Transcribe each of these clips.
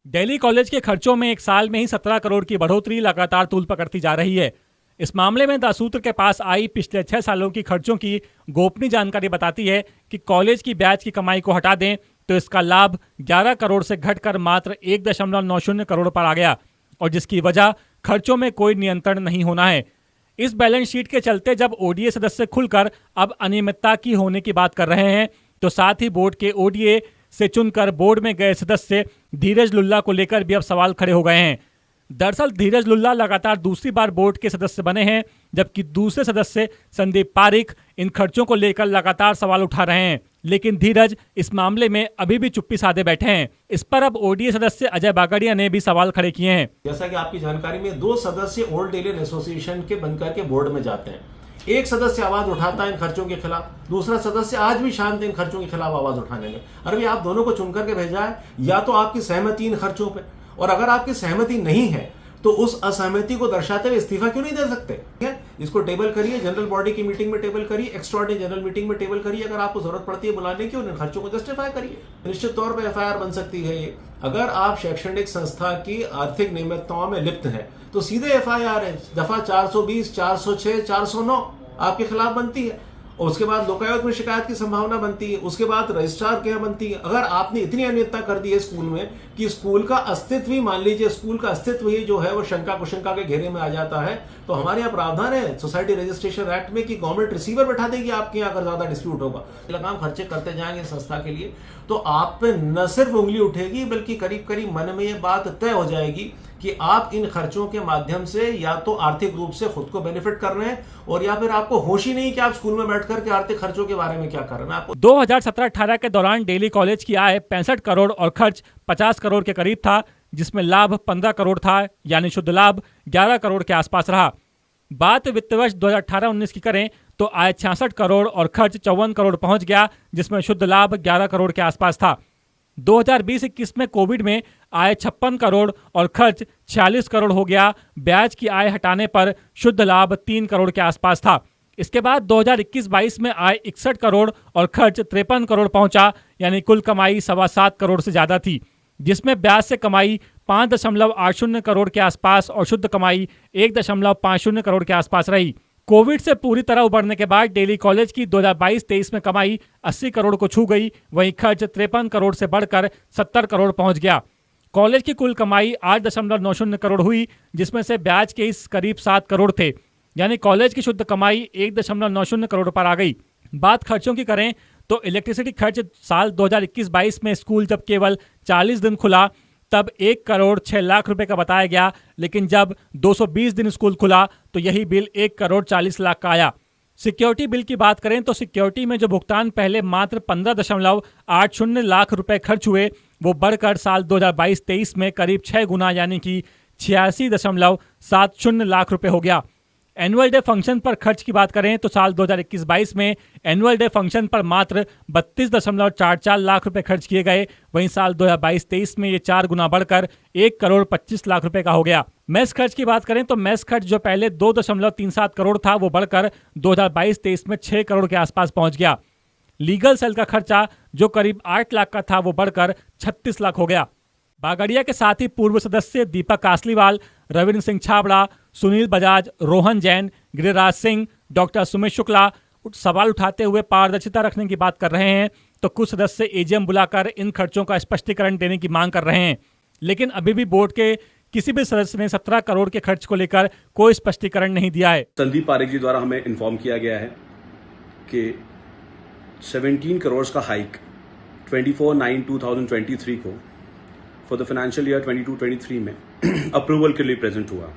Delhi college के खर्चों में एक साल में ही 17 करोड़ की बढ़ोतरी लगातार तूल पकड़ती जा रही है। इस मामले में द सूत्र के पास आई पिछले 6 सालों की खर्चों की गोपनीय जानकारी बताती है कि कॉलेज की ब्याज की कमाई को हटा दें तो इसका लाभ 11 करोड़ से घटकर मात्र 1.90 करोड़ पर आ गया, और जिसकी वजह खर्चों में कोई नियंत्रण नहीं होना है। इस बैलेंस शीट के चलते जब ओडीए सदस्य खुलकर अब अनियमितता की होने की बात कर रहे हैं, तो साथ ही बोर्ड के ओडीए से चुनकर बोर्ड में गए सदस्य धीरज लुल्ला को लेकर भी अब सवाल खड़े हो गए हैं। दरअसल धीरज लुल्ला लगातार दूसरी बार बोर्ड के सदस्य बने हैं, जबकि दूसरे सदस्य संदीप पारिक इन खर्चों को लेकर लगातार सवाल उठा रहे हैं, लेकिन धीरज इस मामले में अभी भी चुप्पी साधे बैठे हैं। इस पर अब ओडीए सदस्य अजय बागड़िया ने भी सवाल खड़े किए हैं। जैसा कि आपकी जानकारी में 2 सदस्य ओल्ड इंडियन एसोसिएशन के बनकर के बोर्ड में जाते हैं। एक सदस्य आवाज उठाता है इन खर्चों के खिलाफ, दूसरा सदस्य आज भी शांत इन खर्चों के खिलाफ आवाज उठाने में। अरे भाई, आप दोनों को चुन करके भेजा है, या तो आपकी सहमति इन खर्चों पे, और अगर आपकी सहमति नहीं है तो उस असहमति को दर्शाते हुए इस्तीफा क्यों नहीं दे सकते? ठीक है, इसको टेबल करिए, जनरल बॉडी की मीटिंग में टेबल करिए, एक्स्ट्राऑर्डिनरी जनरल मीटिंग में टेबल करिए, अगर आपको जरूरत पड़ती है बुलाने की, उन खर्चों को जस्टिफाई करिए। निश्चित तौर पर एफआईआर बन सकती है ये। अगर आप शैक्षणिक संस्था की आर्थिक नियमितताओं में लिप्त हैं तो सीधे एफआईआर है, दफा 420, 406, 409 आपके खिलाफ बनती है, और उसके बाद लोकायुक्त में शिकायत की संभावना बनती है, उसके बाद रजिस्ट्रार के यहाँ बनती है। अगर आपने इतनी अनियमितता कर दी है स्कूल में कि स्कूल का अस्तित्व ही, मान लीजिए स्कूल का अस्तित्व ही जो है वो शंका कुशंका के घेरे में आ जाता है, तो हमारे यहाँ प्रावधान है सोसाइटी रजिस्ट्रेशन एक्ट में कि गवर्नमेंट रिसीवर बैठा देगी आपके यहाँ अगर ज्यादा डिस्प्यूट होगा। लगाम खर्चे करते जाएंगे संस्था के लिए तो आप पे न सिर्फ उंगली उठेगी बल्कि करीब करीब मन में ये बात तय हो जाएगी कि आप इन खर्चों के माध्यम से या तो आर्थिक रूप से खुद को बेनिफिट कर रहे हैं, और या फिर आपको होश ही नहीं कि आप स्कूल में बैठकर के आर्थिक खर्चों के बारे में क्या कर रहे हैं। आपको 2017-18 के दौरान दिल्ली कॉलेज की आय 65 करोड़ और खर्च 50 करोड़ के करीब था, जिसमें लाभ 15 करोड़ था, यानी शुद्ध लाभ 11 करोड़ के आसपास रहा। बात वित्त वर्ष 2018-19 की करें तो आय 66 करोड़ और खर्च 54 करोड़ पहुंच गया, जिसमें शुद्ध लाभ 11 करोड़ के आसपास था। 2020-21 में कोविड में आय 56 करोड़ और खर्च 46 करोड़ हो गया। ब्याज की आय हटाने पर शुद्ध लाभ 3 करोड़ के आसपास था। इसके बाद 2021-22 में आय 61 करोड़ और खर्च 53 करोड़ पहुंचा, यानी कुल कमाई 7.25 करोड़ से ज्यादा थी, जिसमें ब्याज से कमाई 5.80 करोड़ के आसपास और शुद्ध कमाई 1.50 करोड़ के आसपास रही। कोविड से पूरी तरह उबरने के बाद दिल्ली कॉलेज की 2022-23 में कमाई 80 करोड़ को छू गई, वहीं खर्च 53 करोड़ से बढ़कर 70 करोड़ पहुंच गया। कॉलेज की कुल कमाई 8.90 करोड़ हुई, जिसमें से ब्याज के इस करीब 7 करोड़ थे, यानी कॉलेज की शुद्ध कमाई 1.90 करोड़ पर आ गई। बात खर्चों की करें तो इलेक्ट्रिसिटी खर्च साल 2021-22 में स्कूल जब केवल 40 दिन खुला तब 1 करोड़ 6 लाख रुपए का बताया गया, लेकिन जब 220 दिन स्कूल खुला तो यही बिल 1 करोड़ 40 लाख का आया। सिक्योरिटी बिल की बात करें तो सिक्योरिटी में जो भुगतान पहले मात्र 15.80 लाख रुपए खर्च हुए, वो बढ़कर साल 2022-23 में करीब 6 गुना यानी कि 86.70 लाख रुपए हो गया। एनुअल डे फंक्शन पर खर्च की बात करें तो साल 2021-22 में एनुअल डे फंक्शन पर मात्र 32.44 लाख रुपए खर्च किए गए, वहीं साल 2022-23 में ये 4 गुना बढ़कर 1 करोड़ 25 लाख रुपए का हो गया। मेस खर्च की बात करें तो मेस खर्च जो पहले 2.37 करोड़ था वो बढ़कर 2022-23 में 6 करोड़ के आसपास पहुंच गया। लीगल सेल का खर्चा जो करीब 8 लाख का था वो बढ़कर 36 लाख हो गया। बागड़िया के साथ ही पूर्व सदस्य दीपक कासलीवाल, रविंद्र सिंह छाबड़ा, सुनील बजाज, रोहन जैन, गिरिराज सिंह, डॉक्टर सुमित शुक्ला सवाल उठाते हुए पारदर्शिता रखने की बात कर रहे हैं, तो कुछ सदस्य एजीएम बुलाकर इन खर्चों का स्पष्टीकरण देने की मांग कर रहे हैं, लेकिन अभी भी बोर्ड के किसी भी सदस्य ने 17 करोड़ के खर्च को लेकर कोई स्पष्टीकरण नहीं दिया है। संदीप पारिक जी द्वारा हमें इन्फॉर्म किया गया है कि 17 करोड़ का हाइक 24/9/2023 को फॉर द फाइनेंशियल ईयर 22-23 में अप्रूवल के लिए प्रेजेंट हुआ।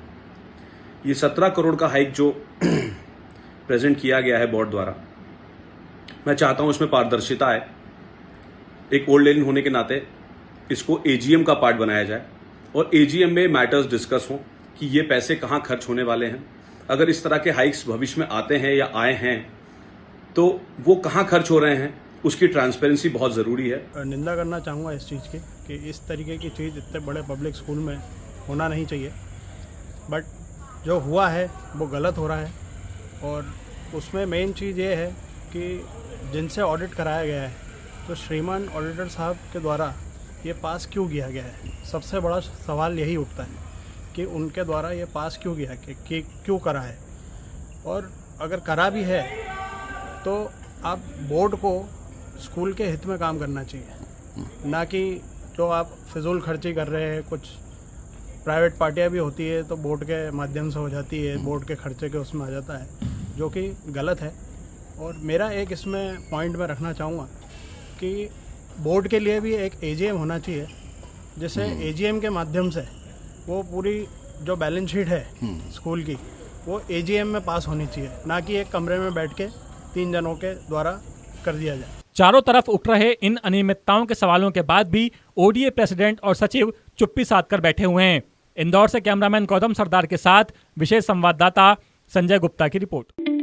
ये 17 करोड़ का हाइक जो प्रेजेंट किया गया है बोर्ड द्वारा, मैं चाहता हूं इसमें पारदर्शिता है। एक ओल्ड लेन होने के नाते इसको एजीएम का पार्ट बनाया जाए और एजीएम में मैटर्स डिस्कस हों कि ये पैसे कहां खर्च होने वाले हैं। अगर इस तरह के हाइक्स भविष्य में आते हैं या आए हैं तो वो कहां खर्च हो रहे हैं, उसकी ट्रांसपेरेंसी बहुत ज़रूरी है। निंदा करना चाहूँगा इस चीज़ की कि इस तरीके की चीज़ इतने बड़े पब्लिक स्कूल में होना नहीं चाहिए, बट जो हुआ है वो गलत हो रहा है। और उसमें मेन चीज़ ये है कि जिनसे ऑडिट कराया गया है तो श्रीमान ऑडिटर साहब के द्वारा ये पास क्यों किया गया है। सबसे बड़ा सवाल यही उठता है कि उनके द्वारा ये पास क्यों किया कि क्यों करा है, और अगर करा भी है तो आप बोर्ड को स्कूल के हित में काम करना चाहिए, ना कि जो आप फिजूल खर्ची कर रहे हैं। कुछ प्राइवेट पार्टियां भी होती है तो बोर्ड के माध्यम से हो जाती है, बोर्ड के खर्चे के उसमें आ जाता है, जो कि गलत है। और मेरा एक इसमें पॉइंट मैं रखना चाहूँगा कि बोर्ड के लिए भी एक एजीएम होना चाहिए, जिससे एजीएम के माध्यम से वो पूरी जो बैलेंस शीट है स्कूल की वो एजीएम में पास होनी चाहिए, ना कि एक कमरे में बैठ के 3 जनों के द्वारा कर दिया जाए। चारों तरफ उठ रहे इन अनियमितताओं के सवालों के बाद भी ओडीए प्रेसिडेंट और सचिव चुप्पी साध कर बैठे हुए हैं। इंदौर से कैमरामैन गौतम सरदार के साथ विशेष संवाददाता संजय गुप्ता की रिपोर्ट।